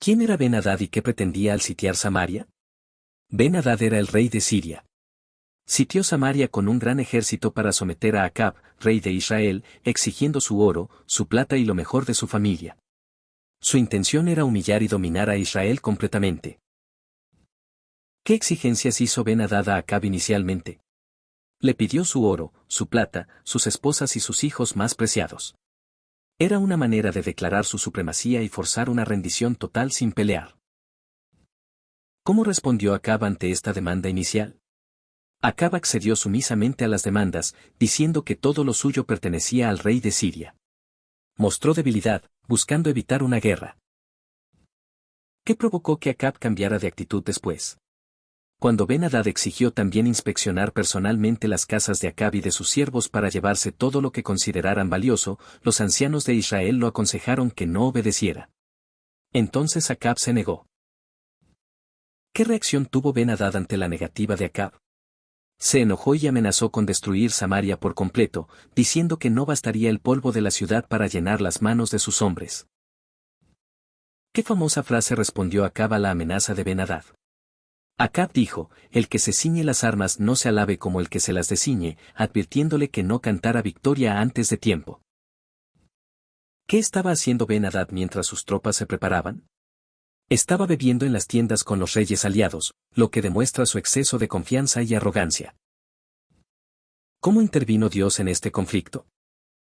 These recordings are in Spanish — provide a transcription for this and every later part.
¿Quién era Ben-Hadad y qué pretendía al sitiar Samaria? Ben-Hadad era el rey de Siria. Sitió Samaria con un gran ejército para someter a Acab, rey de Israel, exigiendo su oro, su plata y lo mejor de su familia. Su intención era humillar y dominar a Israel completamente. ¿Qué exigencias hizo Ben-Hadad a Acab inicialmente? Le pidió su oro, su plata, sus esposas y sus hijos más preciados. Era una manera de declarar su supremacía y forzar una rendición total sin pelear. ¿Cómo respondió Acab ante esta demanda inicial? Acab accedió sumisamente a las demandas, diciendo que todo lo suyo pertenecía al rey de Siria. Mostró debilidad, buscando evitar una guerra. ¿Qué provocó que Acab cambiara de actitud después? Cuando Ben-Hadad exigió también inspeccionar personalmente las casas de Acab y de sus siervos para llevarse todo lo que consideraran valioso, los ancianos de Israel lo aconsejaron que no obedeciera. Entonces Acab se negó. ¿Qué reacción tuvo Ben-Hadad ante la negativa de Acab? Se enojó y amenazó con destruir Samaria por completo, diciendo que no bastaría el polvo de la ciudad para llenar las manos de sus hombres. ¿Qué famosa frase respondió Acab a la amenaza de Ben-Hadad? Acab dijo, el que se ciñe las armas no se alabe como el que se las desciñe, advirtiéndole que no cantara victoria antes de tiempo. ¿Qué estaba haciendo Ben-Hadad mientras sus tropas se preparaban? Estaba bebiendo en las tiendas con los reyes aliados, lo que demuestra su exceso de confianza y arrogancia. ¿Cómo intervino Dios en este conflicto?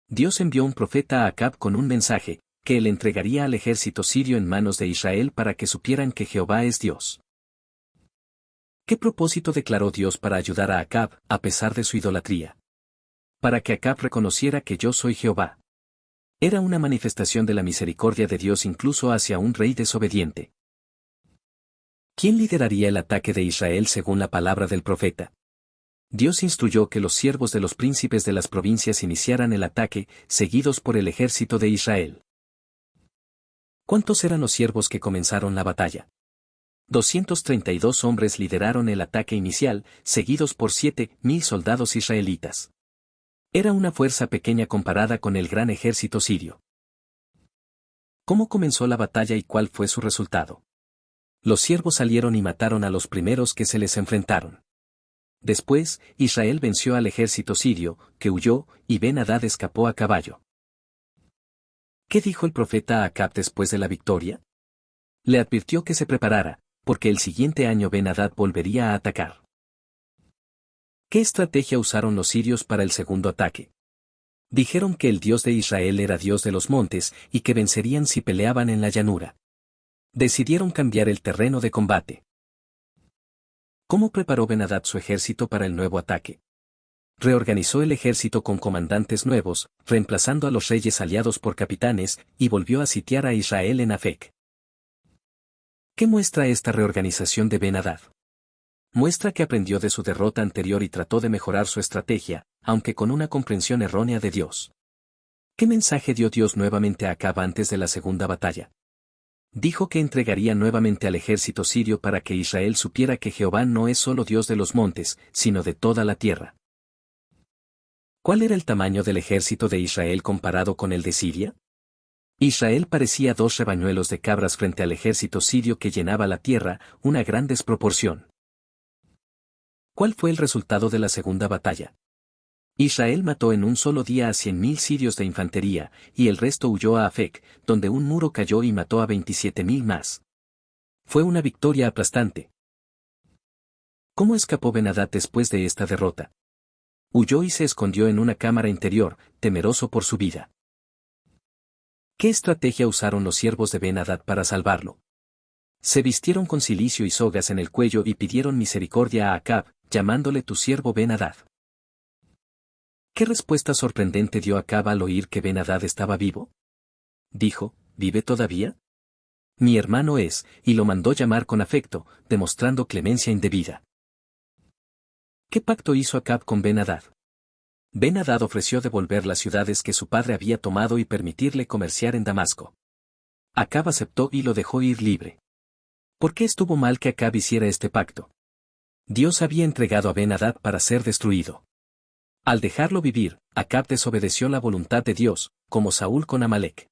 Dios envió un profeta a Acab con un mensaje, que él entregaría al ejército sirio en manos de Israel para que supieran que Jehová es Dios. ¿Qué propósito declaró Dios para ayudar a Acab, a pesar de su idolatría? Para que Acab reconociera que yo soy Jehová. Era una manifestación de la misericordia de Dios incluso hacia un rey desobediente. ¿Quién lideraría el ataque de Israel según la palabra del profeta? Dios instruyó que los siervos de los príncipes de las provincias iniciaran el ataque, seguidos por el ejército de Israel. ¿Cuántos eran los siervos que comenzaron la batalla? 232 hombres lideraron el ataque inicial, seguidos por 7.000 soldados israelitas. Era una fuerza pequeña comparada con el gran ejército sirio. ¿Cómo comenzó la batalla y cuál fue su resultado? Los siervos salieron y mataron a los primeros que se les enfrentaron. Después, Israel venció al ejército sirio, que huyó, y Ben-Hadad escapó a caballo. ¿Qué dijo el profeta a Acab después de la victoria? Le advirtió que se preparara, porque el siguiente año Ben-Hadad volvería a atacar. ¿Qué estrategia usaron los sirios para el segundo ataque? Dijeron que el Dios de Israel era Dios de los montes y que vencerían si peleaban en la llanura. Decidieron cambiar el terreno de combate. ¿Cómo preparó Ben-Hadad su ejército para el nuevo ataque? Reorganizó el ejército con comandantes nuevos, reemplazando a los reyes aliados por capitanes, y volvió a sitiar a Israel en Afec. ¿Qué muestra esta reorganización de Ben-Hadad? Muestra que aprendió de su derrota anterior y trató de mejorar su estrategia, aunque con una comprensión errónea de Dios. ¿Qué mensaje dio Dios nuevamente a Acab antes de la segunda batalla? Dijo que entregaría nuevamente al ejército sirio para que Israel supiera que Jehová no es solo Dios de los montes, sino de toda la tierra. ¿Cuál era el tamaño del ejército de Israel comparado con el de Siria? Israel parecía 2 rebañuelos de cabras frente al ejército sirio que llenaba la tierra, una gran desproporción. ¿Cuál fue el resultado de la segunda batalla? Israel mató en un solo día a 100.000 sirios de infantería, y el resto huyó a Afec, donde un muro cayó y mató a 27.000 más. Fue una victoria aplastante. ¿Cómo escapó Ben-Hadad después de esta derrota? Huyó y se escondió en una cámara interior, temeroso por su vida. ¿Qué estrategia usaron los siervos de Ben-Hadad para salvarlo? Se vistieron con cilicio y sogas en el cuello y pidieron misericordia a Acab, llamándole tu siervo Ben-Hadad. ¿Qué respuesta sorprendente dio Acab al oír que Ben-Hadad estaba vivo? Dijo, ¿vive todavía? Mi hermano es, y lo mandó llamar con afecto, demostrando clemencia indebida. ¿Qué pacto hizo Acab con Ben-Hadad? Ben-Hadad ofreció devolver las ciudades que su padre había tomado y permitirle comerciar en Damasco. Acab aceptó y lo dejó ir libre. ¿Por qué estuvo mal que Acab hiciera este pacto? Dios había entregado a Ben-Hadad para ser destruido. Al dejarlo vivir, Acab desobedeció la voluntad de Dios, como Saúl con Amalek.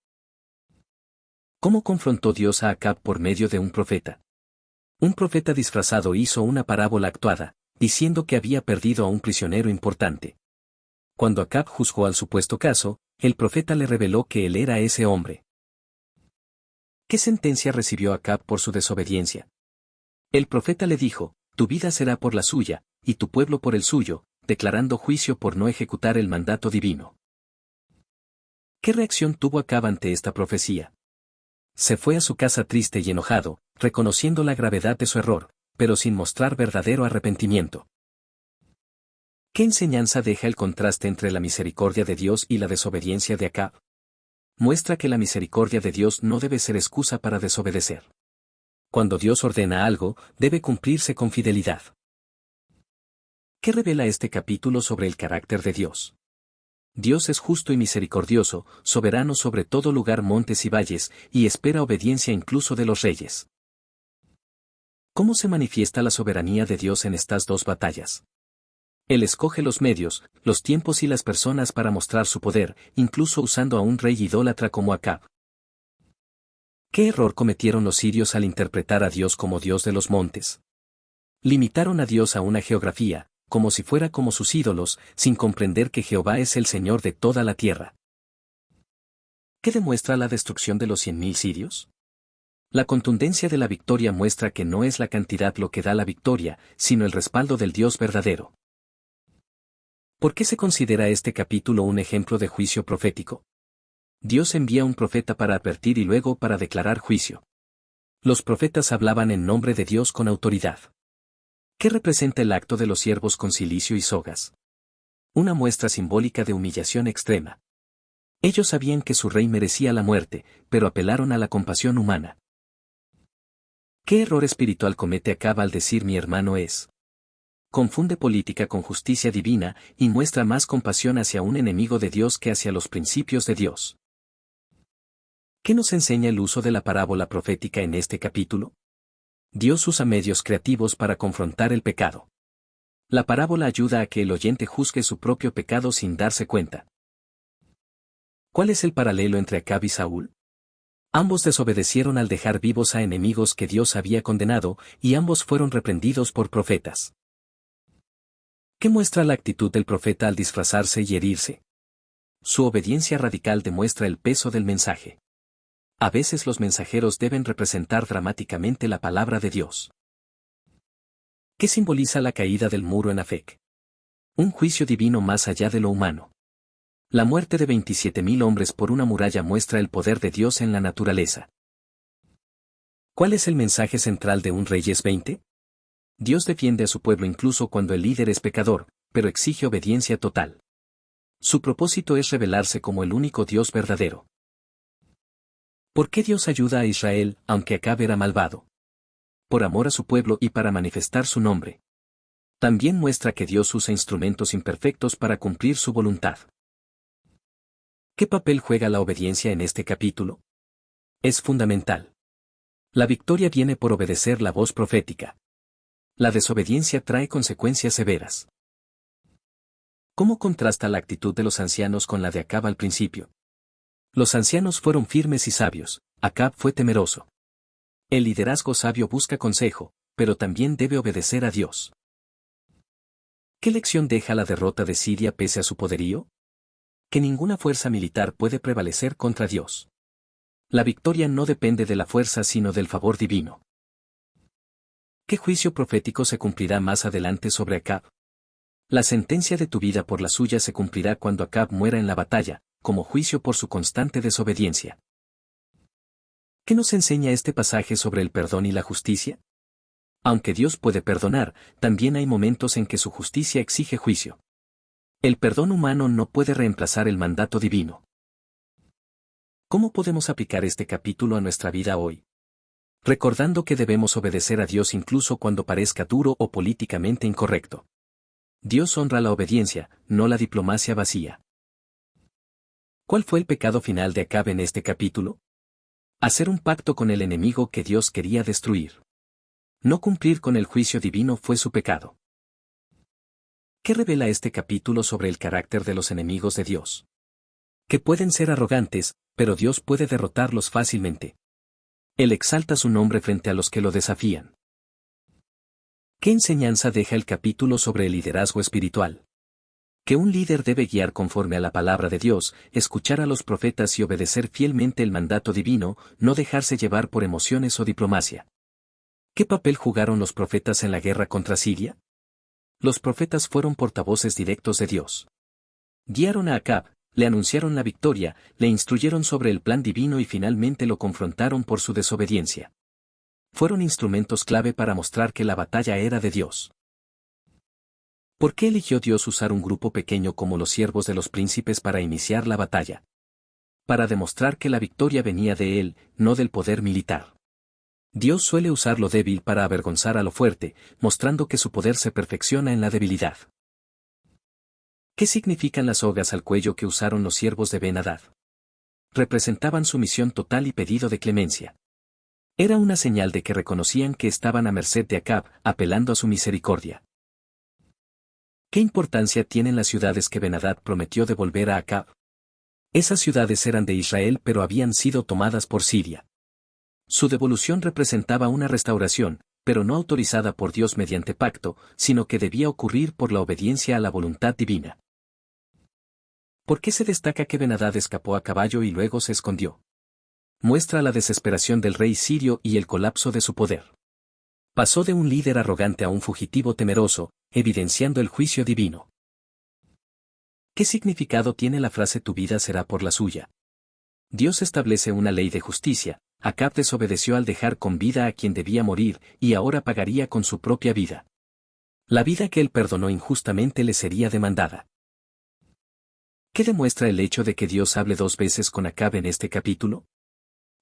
¿Cómo confrontó Dios a Acab por medio de un profeta? Un profeta disfrazado hizo una parábola actuada, diciendo que había perdido a un prisionero importante. Cuando Acab juzgó al supuesto caso, el profeta le reveló que él era ese hombre. ¿Qué sentencia recibió Acab por su desobediencia? El profeta le dijo: tu vida será por la suya, y tu pueblo por el suyo, declarando juicio por no ejecutar el mandato divino. ¿Qué reacción tuvo Acab ante esta profecía? Se fue a su casa triste y enojado, reconociendo la gravedad de su error, pero sin mostrar verdadero arrepentimiento. ¿Qué enseñanza deja el contraste entre la misericordia de Dios y la desobediencia de Acab? Muestra que la misericordia de Dios no debe ser excusa para desobedecer. Cuando Dios ordena algo, debe cumplirse con fidelidad. ¿Qué revela este capítulo sobre el carácter de Dios? Dios es justo y misericordioso, soberano sobre todo lugar, montes y valles, y espera obediencia incluso de los reyes. ¿Cómo se manifiesta la soberanía de Dios en estas dos batallas? Él escoge los medios, los tiempos y las personas para mostrar su poder, incluso usando a un rey idólatra como Acab. ¿Qué error cometieron los sirios al interpretar a Dios como Dios de los montes? Limitaron a Dios a una geografía, como si fuera como sus ídolos, sin comprender que Jehová es el Señor de toda la tierra. ¿Qué demuestra la destrucción de los 100.000 sirios? La contundencia de la victoria muestra que no es la cantidad lo que da la victoria, sino el respaldo del Dios verdadero. ¿Por qué se considera este capítulo un ejemplo de juicio profético? Dios envía un profeta para advertir y luego para declarar juicio. Los profetas hablaban en nombre de Dios con autoridad. ¿Qué representa el acto de los siervos con cilicio y sogas? Una muestra simbólica de humillación extrema. Ellos sabían que su rey merecía la muerte, pero apelaron a la compasión humana. ¿Qué error espiritual comete Acab al decir mi hermano es? Confunde política con justicia divina y muestra más compasión hacia un enemigo de Dios que hacia los principios de Dios. ¿Qué nos enseña el uso de la parábola profética en este capítulo? Dios usa medios creativos para confrontar el pecado. La parábola ayuda a que el oyente juzgue su propio pecado sin darse cuenta. ¿Cuál es el paralelo entre Acab y Saúl? Ambos desobedecieron al dejar vivos a enemigos que Dios había condenado, y ambos fueron reprendidos por profetas. ¿Qué muestra la actitud del profeta al disfrazarse y herirse? Su obediencia radical demuestra el peso del mensaje. A veces los mensajeros deben representar dramáticamente la palabra de Dios. ¿Qué simboliza la caída del muro en Afec? Un juicio divino más allá de lo humano. La muerte de 27.000 hombres por una muralla muestra el poder de Dios en la naturaleza. ¿Cuál es el mensaje central de un Reyes 20? Dios defiende a su pueblo incluso cuando el líder es pecador, pero exige obediencia total. Su propósito es revelarse como el único Dios verdadero. ¿Por qué Dios ayuda a Israel, aunque Acab era malvado? Por amor a su pueblo y para manifestar su nombre. También muestra que Dios usa instrumentos imperfectos para cumplir su voluntad. ¿Qué papel juega la obediencia en este capítulo? Es fundamental. La victoria viene por obedecer la voz profética. La desobediencia trae consecuencias severas. ¿Cómo contrasta la actitud de los ancianos con la de Acab al principio? Los ancianos fueron firmes y sabios, Acab fue temeroso. El liderazgo sabio busca consejo, pero también debe obedecer a Dios. ¿Qué lección deja la derrota de Siria pese a su poderío? Que ninguna fuerza militar puede prevalecer contra Dios. La victoria no depende de la fuerza sino del favor divino. ¿Qué juicio profético se cumplirá más adelante sobre Acab? La sentencia de tu vida por la suya se cumplirá cuando Acab muera en la batalla, como juicio por su constante desobediencia. ¿Qué nos enseña este pasaje sobre el perdón y la justicia? Aunque Dios puede perdonar, también hay momentos en que su justicia exige juicio. El perdón humano no puede reemplazar el mandato divino. ¿Cómo podemos aplicar este capítulo a nuestra vida hoy? Recordando que debemos obedecer a Dios incluso cuando parezca duro o políticamente incorrecto. Dios honra la obediencia, no la diplomacia vacía. ¿Cuál fue el pecado final de Acab en este capítulo? Hacer un pacto con el enemigo que Dios quería destruir. No cumplir con el juicio divino fue su pecado. ¿Qué revela este capítulo sobre el carácter de los enemigos de Dios? Que pueden ser arrogantes, pero Dios puede derrotarlos fácilmente. Él exalta su nombre frente a los que lo desafían. ¿Qué enseñanza deja el capítulo sobre el liderazgo espiritual? Que un líder debe guiar conforme a la palabra de Dios, escuchar a los profetas y obedecer fielmente el mandato divino, no dejarse llevar por emociones o diplomacia. ¿Qué papel jugaron los profetas en la guerra contra Siria? Los profetas fueron portavoces directos de Dios. Guiaron a Acab, le anunciaron la victoria, le instruyeron sobre el plan divino y finalmente lo confrontaron por su desobediencia. Fueron instrumentos clave para mostrar que la batalla era de Dios. ¿Por qué eligió Dios usar un grupo pequeño como los siervos de los príncipes para iniciar la batalla? Para demostrar que la victoria venía de Él, no del poder militar. Dios suele usar lo débil para avergonzar a lo fuerte, mostrando que su poder se perfecciona en la debilidad. ¿Qué significan las sogas al cuello que usaron los siervos de Ben-Hadad? Representaban sumisión total y pedido de clemencia. Era una señal de que reconocían que estaban a merced de Acab, apelando a su misericordia. ¿Qué importancia tienen las ciudades que Ben-Hadad prometió devolver a Acab? Esas ciudades eran de Israel pero habían sido tomadas por Siria. Su devolución representaba una restauración, pero no autorizada por Dios mediante pacto, sino que debía ocurrir por la obediencia a la voluntad divina. ¿Por qué se destaca que Ben-Hadad escapó a caballo y luego se escondió? Muestra la desesperación del rey sirio y el colapso de su poder. Pasó de un líder arrogante a un fugitivo temeroso, evidenciando el juicio divino. ¿Qué significado tiene la frase "tu vida será por la suya"? Dios establece una ley de justicia. Acab desobedeció al dejar con vida a quien debía morir, y ahora pagaría con su propia vida. La vida que él perdonó injustamente le sería demandada. ¿Qué demuestra el hecho de que Dios hable 2 veces con Acab en este capítulo?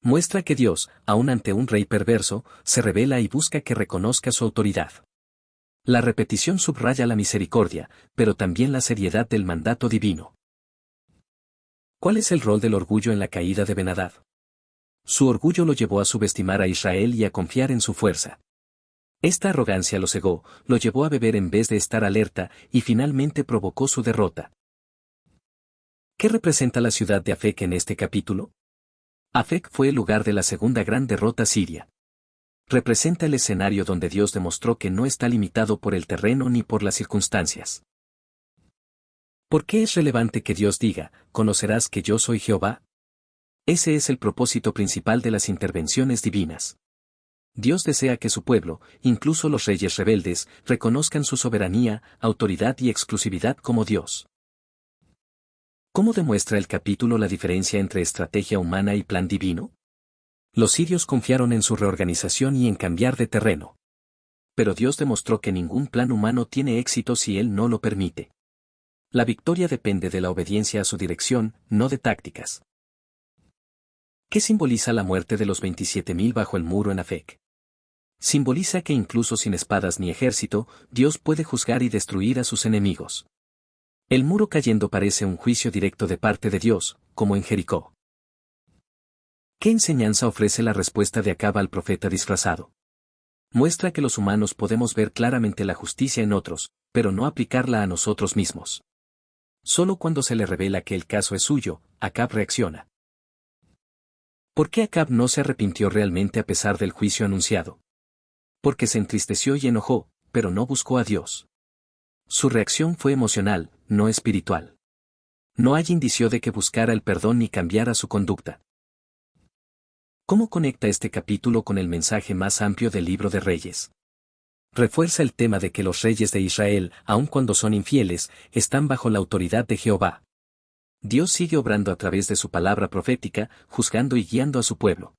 Muestra que Dios, aun ante un rey perverso, se revela y busca que reconozca su autoridad. La repetición subraya la misericordia, pero también la seriedad del mandato divino. ¿Cuál es el rol del orgullo en la caída de Ben-Hadad? Su orgullo lo llevó a subestimar a Israel y a confiar en su fuerza. Esta arrogancia lo cegó, lo llevó a beber en vez de estar alerta, y finalmente provocó su derrota. ¿Qué representa la ciudad de Afec en este capítulo? Afec fue el lugar de la segunda gran derrota siria. Representa el escenario donde Dios demostró que no está limitado por el terreno ni por las circunstancias. ¿Por qué es relevante que Dios diga, "Conocerás que yo soy Jehová"? Ese es el propósito principal de las intervenciones divinas. Dios desea que su pueblo, incluso los reyes rebeldes, reconozcan su soberanía, autoridad y exclusividad como Dios. ¿Cómo demuestra el capítulo la diferencia entre estrategia humana y plan divino? Los sirios confiaron en su reorganización y en cambiar de terreno. Pero Dios demostró que ningún plan humano tiene éxito si Él no lo permite. La victoria depende de la obediencia a su dirección, no de tácticas. ¿Qué simboliza la muerte de los 27.000 bajo el muro en Afec? Simboliza que incluso sin espadas ni ejército, Dios puede juzgar y destruir a sus enemigos. El muro cayendo parece un juicio directo de parte de Dios, como en Jericó. ¿Qué enseñanza ofrece la respuesta de Acab al profeta disfrazado? Muestra que los humanos podemos ver claramente la justicia en otros, pero no aplicarla a nosotros mismos. Solo cuando se le revela que el caso es suyo, Acab reacciona. ¿Por qué Acab no se arrepintió realmente a pesar del juicio anunciado? Porque se entristeció y enojó, pero no buscó a Dios. Su reacción fue emocional, no espiritual. No hay indicio de que buscara el perdón ni cambiara su conducta. ¿Cómo conecta este capítulo con el mensaje más amplio del libro de Reyes? Refuerza el tema de que los reyes de Israel, aun cuando son infieles, están bajo la autoridad de Jehová. Dios sigue obrando a través de su palabra profética, juzgando y guiando a su pueblo.